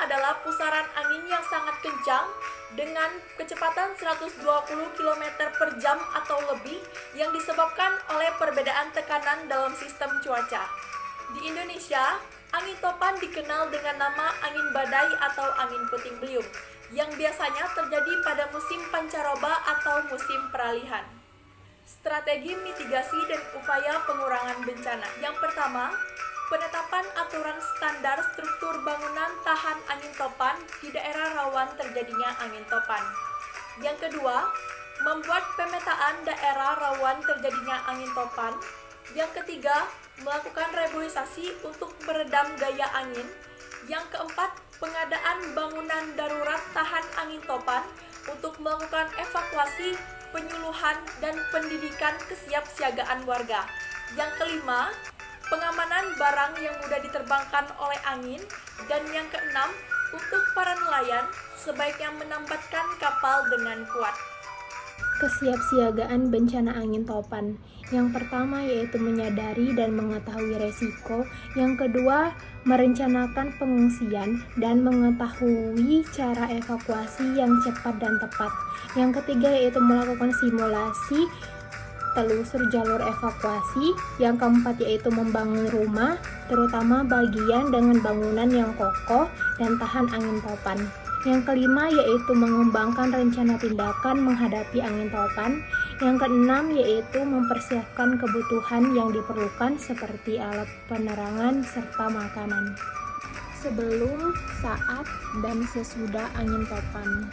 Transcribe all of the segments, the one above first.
adalah pusaran angin yang sangat kencang dengan kecepatan 120 km per jam atau lebih yang disebabkan oleh perbedaan tekanan dalam sistem cuaca. Di Indonesia, angin topan dikenal dengan nama angin badai atau angin puting beliung, yang biasanya terjadi pada musim pancaroba atau musim peralihan. Strategi mitigasi dan upaya pengurangan bencana. Yang pertama, penetapan aturan standar struktur bangunan tahan angin topan di daerah rawan terjadinya angin topan. Yang kedua, membuat pemetaan daerah rawan terjadinya angin topan. Yang ketiga, melakukan reboisasi untuk meredam gaya angin. Yang keempat, pengadaan bangunan darurat tahan angin topan untuk melakukan evakuasi, penyuluhan, dan pendidikan kesiapsiagaan warga. Yang kelima, pengamanan barang yang mudah diterbangkan oleh angin. Dan yang keenam, untuk para nelayan, sebaiknya menambatkan kapal dengan kuat. Kesiapsiagaan bencana angin topan. Yang pertama yaitu menyadari dan mengetahui resiko. Yang kedua, merencanakan pengungsian dan mengetahui cara evakuasi yang cepat dan tepat. Yang ketiga yaitu melakukan simulasi telusur jalur evakuasi. Yang keempat yaitu membangun rumah, terutama bagian dengan bangunan yang kokoh dan tahan angin topan. Yang kelima yaitu mengembangkan rencana tindakan menghadapi angin topan. Yang keenam yaitu mempersiapkan kebutuhan yang diperlukan seperti alat penerangan serta makanan. Sebelum, saat, dan sesudah angin topan.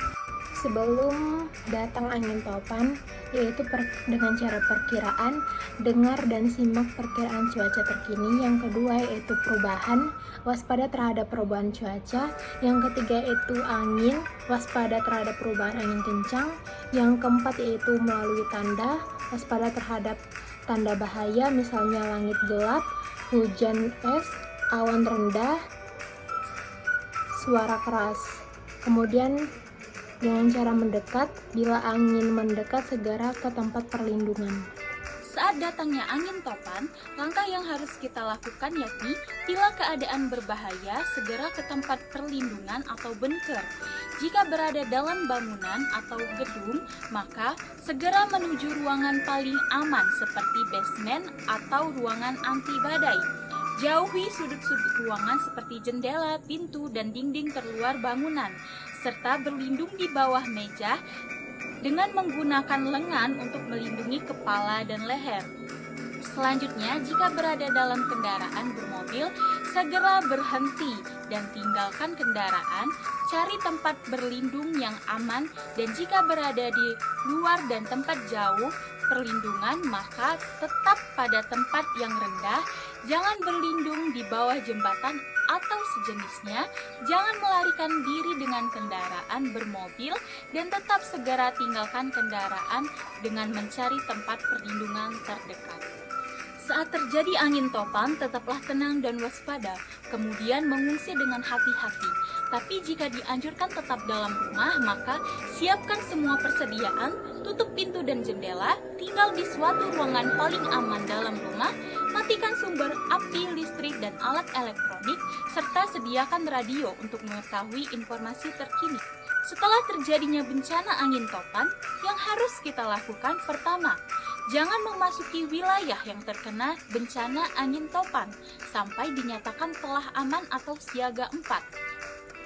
Sebelum datang angin topan, yaitu dengan cara perkiraan, dengar dan simak perkiraan cuaca terkini. Yang kedua yaitu perubahan, waspada terhadap perubahan cuaca. Yang ketiga yaitu angin, waspada terhadap perubahan angin kencang. Yang keempat yaitu melalui tanda, waspada terhadap tanda bahaya, misalnya langit gelap, hujan es, awan rendah, suara keras. Kemudian dengan cara mendekat, bila angin mendekat segera ke tempat perlindungan. Saat datangnya angin topan, langkah yang harus kita lakukan yakni bila keadaan berbahaya, segera ke tempat perlindungan atau bunker. Jika berada dalam bangunan atau gedung, maka segera menuju ruangan paling aman seperti basement atau ruangan anti badai. Jauhi sudut-sudut ruangan seperti jendela, pintu, dan dinding terluar bangunan, serta berlindung di bawah meja dengan menggunakan lengan untuk melindungi kepala dan leher. Selanjutnya, jika berada dalam kendaraan bermobil, segera berhenti dan tinggalkan kendaraan, cari tempat berlindung yang aman, dan jika berada di luar dan tempat jauh perlindungan, maka tetap pada tempat yang rendah, jangan berlindung di bawah jembatan atau sejenisnya, jangan melarikan diri dengan kendaraan bermobil, dan tetap segera tinggalkan kendaraan dengan mencari tempat perlindungan terdekat. Saat terjadi angin topan, tetaplah tenang dan waspada, kemudian mengungsi dengan hati-hati. Tapi jika dianjurkan tetap dalam rumah, maka siapkan semua persediaan, tutup pintu dan jendela, tinggal di suatu ruangan paling aman dalam rumah, matikan sumber api, listrik, dan alat elektronik, serta sediakan radio untuk mengetahui informasi terkini. Setelah terjadinya bencana angin topan, yang harus kita lakukan pertama, jangan memasuki wilayah yang terkena bencana angin topan sampai dinyatakan telah aman atau siaga 4.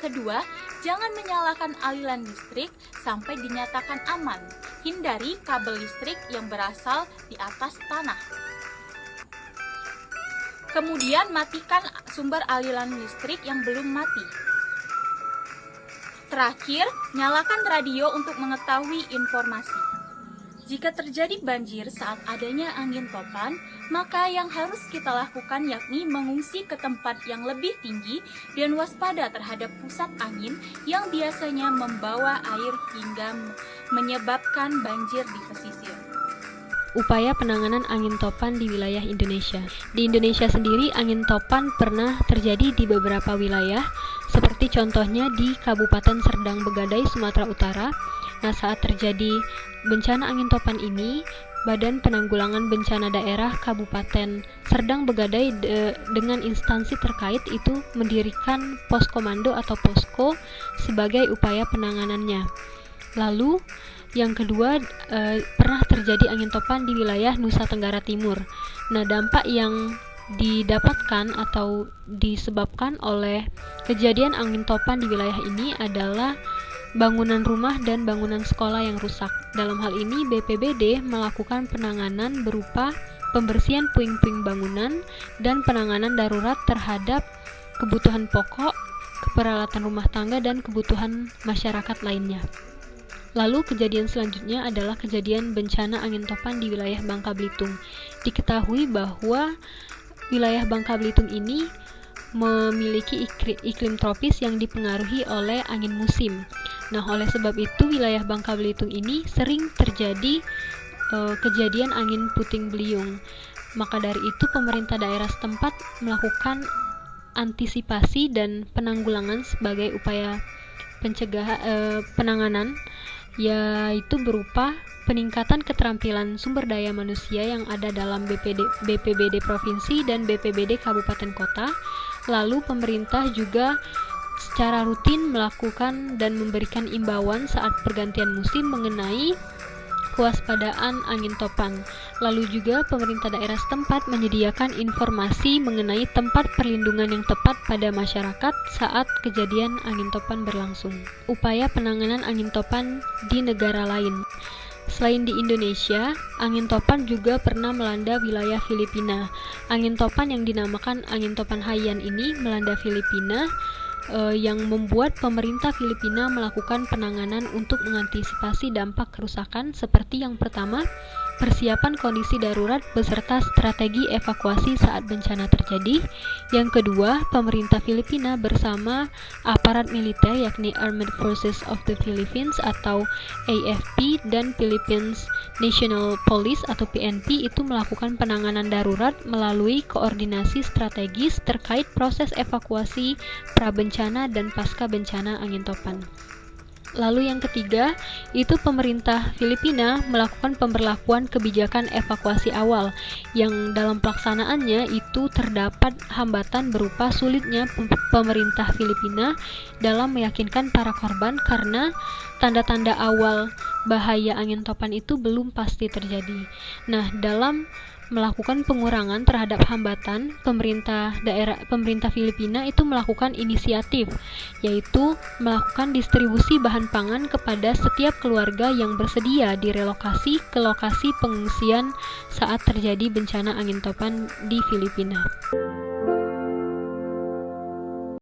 Kedua, jangan menyalakan aliran listrik sampai dinyatakan aman. Hindari kabel listrik yang berasal di atas tanah. Kemudian matikan sumber aliran listrik yang belum mati. Terakhir, nyalakan radio untuk mengetahui informasi. Jika terjadi banjir saat adanya angin topan, maka yang harus kita lakukan yakni mengungsi ke tempat yang lebih tinggi dan waspada terhadap pusat angin yang biasanya membawa air hingga menyebabkan banjir di pesisir. Upaya penanganan angin topan di wilayah Indonesia. Di Indonesia sendiri, angin topan pernah terjadi di beberapa wilayah, seperti contohnya di Kabupaten Serdang Begadai, Sumatera Utara. Nah, saat terjadi bencana angin topan ini, Badan Penanggulangan Bencana Daerah Kabupaten Serdang Begadai dengan instansi terkait itu mendirikan pos komando atau posko sebagai upaya penanganannya. Lalu yang kedua, pernah terjadi angin topan di wilayah Nusa Tenggara Timur. Nah, dampak yang didapatkan atau disebabkan oleh kejadian angin topan di wilayah ini adalah bangunan rumah dan bangunan sekolah yang rusak. Dalam hal ini, BPBD melakukan penanganan berupa pembersihan puing-puing bangunan dan penanganan darurat terhadap kebutuhan pokok, peralatan rumah tangga, dan kebutuhan masyarakat lainnya. Lalu kejadian selanjutnya adalah kejadian bencana angin topan di wilayah Bangka Belitung. Diketahui bahwa wilayah Bangka Belitung ini memiliki iklim tropis yang dipengaruhi oleh angin musim. Nah, oleh sebab itu wilayah Bangka Belitung ini sering terjadi kejadian angin puting beliung. Maka dari itu pemerintah daerah setempat melakukan antisipasi dan penanggulangan sebagai upaya penanganan, yaitu berupa peningkatan keterampilan sumber daya manusia yang ada dalam BPBD Provinsi dan BPBD Kabupaten Kota. Lalu pemerintah juga secara rutin melakukan dan memberikan imbauan saat pergantian musim mengenai kewaspadaan angin topan. Lalu juga pemerintah daerah setempat menyediakan informasi mengenai tempat perlindungan yang tepat pada masyarakat saat kejadian angin topan berlangsung. Upaya penanganan angin topan di negara lain. Selain di Indonesia, angin topan juga pernah melanda wilayah Filipina. Angin topan yang dinamakan angin topan Haiyan ini melanda Filipina, yang membuat pemerintah Filipina melakukan penanganan untuk mengantisipasi dampak kerusakan seperti yang pertama, persiapan kondisi darurat beserta strategi evakuasi saat bencana terjadi. Yang kedua, pemerintah Filipina bersama aparat militer yakni Armed Forces of the Philippines atau AFP dan Philippines National Police atau PNP itu melakukan penanganan darurat melalui koordinasi strategis terkait proses evakuasi prabencana dan pasca bencana angin topan. Lalu yang ketiga, itu pemerintah Filipina melakukan pemberlakuan kebijakan evakuasi awal yang dalam pelaksanaannya itu terdapat hambatan berupa sulitnya pemerintah Filipina dalam meyakinkan para korban karena tanda-tanda awal bahaya angin topan itu belum pasti terjadi. Nah, dalam melakukan pengurangan terhadap hambatan, pemerintah Filipina itu melakukan inisiatif, yaitu melakukan distribusi bahan pangan kepada setiap keluarga yang bersedia direlokasi ke lokasi pengungsian saat terjadi bencana angin topan di Filipina.